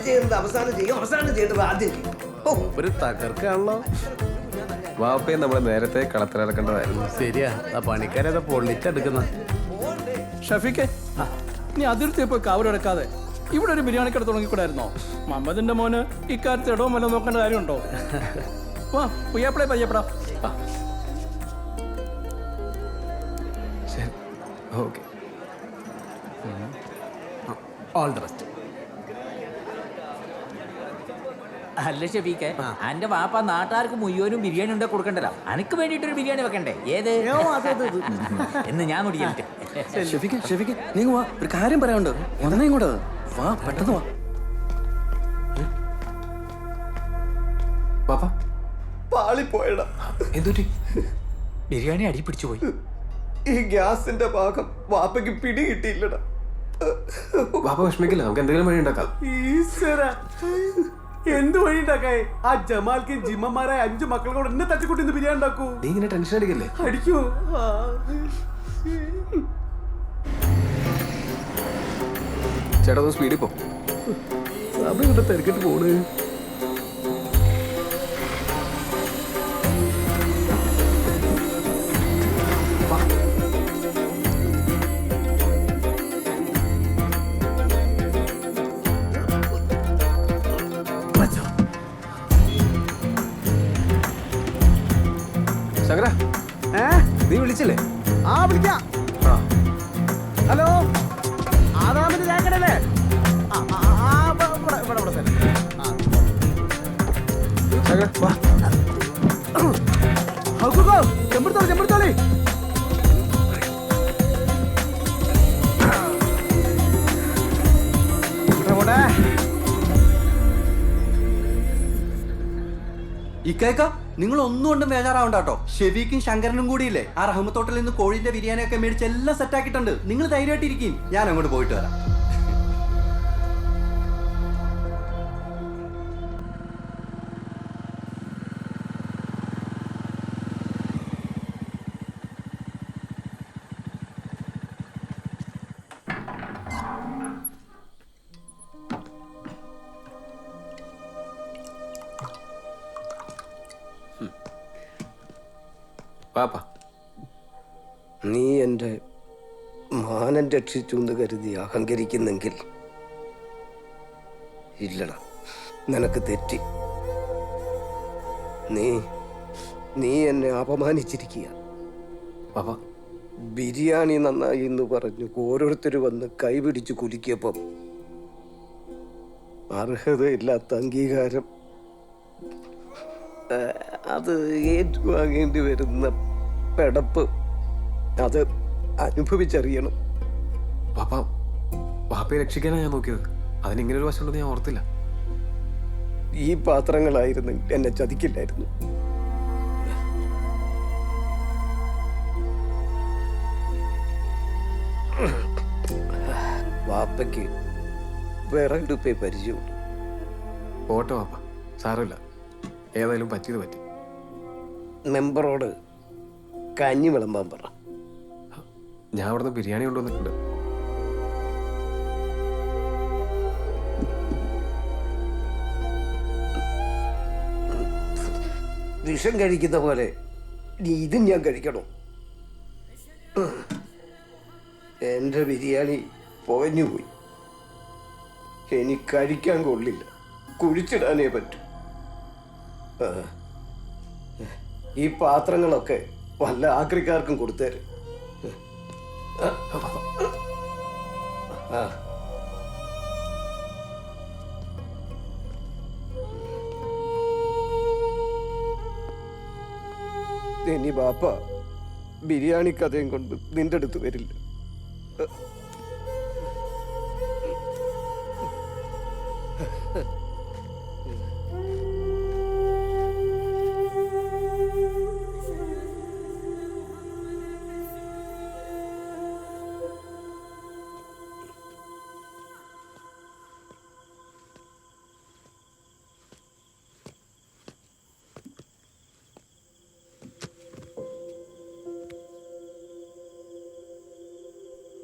ചെയ്യുന്നത് അവസാനം ചെയ്യും, അവസാനം ചെയ്യേണ്ടത് ആദ്യം ചെയ്യും. ഒരു തകർക്കാണല്ലോ. വാപ്പയെ നമ്മളെ നേരത്തെ കളത്തിലിറക്കേണ്ടതായിരുന്നു. ശരിയാ, ആ പണിക്കാരേതാ പൊള്ളിച്ചെടുക്കുന്ന. ഷഫീഖെ, നീ അതിർത്തി പോയി കാവലെടുക്കാതെ ഇവിടെ ഒരു ബിരിയാണി കട തുടങ്ങിക്കൂടായിരുന്നോ? മമ്മദിന്റെ മോന് ഇക്കാര്യത്തിൽ ഇടവും വല്ലതും നോക്കേണ്ട കാര്യമുണ്ടോ? വാ പുയ്യാപ്പിളെ പരിചയപ്പെടാം. ശരി, ഓക്കെ. All the best. അല്ല ഷെഫീക്കെ, എന്റെ വാപ്പ നാട്ടുകാർക്ക് മുയ്യോനും ബിരിയാണി ഉണ്ടാക്കി കൊടുക്കണ്ടല്ലോ. അനക്ക് വേണ്ടിയിട്ടൊരു ബിരിയാണി വെക്കണ്ടേ? ഏത് എന്ന് ഞാൻ നോക്കിയിട്ട്. ഷെഫീഖെ, നീ വാ, ഒരു കാര്യം പറയാനുണ്ട്. ഒന്നേ ഇങ്ങോട്ട് വാ, പെട്ടെന്ന് വാ. വാപ്പ പാളിപ്പോയടാ. എന്തുറ്റി? ബിരിയാണി അടി പിടിച്ചു പോയി. ഈ ഗ്യാസിന്റെ ഭാഗം വാപ്പയ്ക്ക് പിടി കിട്ടിയില്ലടാ. വാപ്പ വിഷമിക്കില്ല, നമുക്ക് എന്തെങ്കിലും വഴി ഉണ്ടാക്കാം. എന്ത് വഴി ഉണ്ടാക്കായേ? ആ ജമാൽക്ക് ജിമ്മന്മാരായ 5 മക്കൾ കൂടെ എന്നെ തട്ടിക്കൂട്ടി ഇന്ന് ബിരിയാണി ഉണ്ടാക്കൂ. നീ ഇങ്ങനെ ടെൻഷൻ അടിക്കല്ലേ? അടിക്കൂ. ചേട്ടാ ഒന്ന് സ്പീഡിൽ പോ. അത് ഇവിടെ തിരക്കിട്ട് പോണ്. ശങ്കര, നീ വിളിച്ചില്ലേ? ആ വിളിക്കാം. ഹലോ, ആദാമിന്റെ ചാക്കടല്ലേ? ശങ്കര വാ. ചെമ്പെടുത്തോളി. ഇക്കാക്ക, നിങ്ങൾ ഒന്നും കൊണ്ടും ബേജാറാവണ്ട കേട്ടോ. ഷെഫീഖും ശങ്കരനും കൂടിയില്ലേ ആ റഹ്മത്ത് ഹോട്ടലിൽ നിന്ന് കോഴിന്റെ ബിരിയാണി ഒക്കെ മേടിച്ച് എല്ലാം സെറ്റ് ആക്കിയിട്ടുണ്ട്. നിങ്ങൾ ധൈര്യമായിട്ടിരിക്കും, ഞാൻ അങ്ങോട്ട് പോയിട്ട് വരാം. വാപ്പ, നീ എൻ്റെ മാനം രക്ഷിച്ചു എന്ന് കരുതി അഹങ്കരിക്കുന്നെങ്കിൽ ഇല്ലടാ, നിനക്ക് തെറ്റി. നീ എന്നെ അപമാനിച്ചിരിക്കുക. വാപ്പ ബിരിയാണി നന്നായി എന്ന് പറഞ്ഞു ഓരോരുത്തർ വന്ന് കൈപിടിച്ച് കുലുക്കിയപ്പം അർഹതയില്ലാത്ത അംഗീകാരം അത് ഏറ്റുവാങ്ങേണ്ടി വരുന്ന പെടപ്പ് അത് അനുഭവിച്ചറിയണം. വാപ്പയെ രക്ഷിക്കാനാണ് ഞാൻ നോക്കിയത്. അതിനിങ്ങനെ ഒരു വശമുണ്ടെന്ന് ഞാൻ ഓർത്തില്ല. ഈ പാത്രങ്ങളായിരുന്നു എന്നെ ചതിക്കില്ലായിരുന്നു. വാപ്പയ്ക്ക് വിറകെടുപ്പേ പരിചയമുള്ളൂ. പോട്ടെ വാപ്പ, സാരമില്ല. ഏതായാലും പറ്റിയത് പറ്റി. മെമ്പറോട് കഞ്ഞി വിളമ്പാൻ പറ. ഞാൻ അവിടുന്ന് ബിരിയാണി കൊണ്ടുവന്നിട്ടുണ്ട്. വിഷം കഴിക്കുന്ന പോലെ ഇതും ഞാൻ കഴിക്കണം. എൻ്റെ ബിരിയാണി പോഞ്ഞുപോയി. എനിക്ക് കഴിക്കാൻ കൊള്ളില്ല, കുഴിച്ചിടാനേ പറ്റൂ. ഈ പാത്രങ്ങളൊക്കെ വല്ല ആക്രിക്കാർക്കും കൊടുത്തേര്. ഇനി ബാപ്പ ബിരിയാണി കഥയും കൊണ്ട് നിന്റെ അടുത്ത് വരില്ല.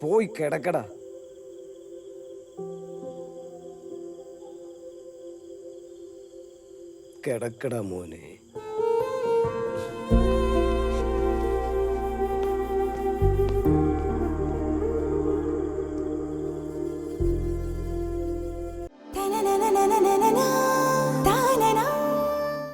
പോയി കിടക്കടാ. കിടക്കടാ മോനെ.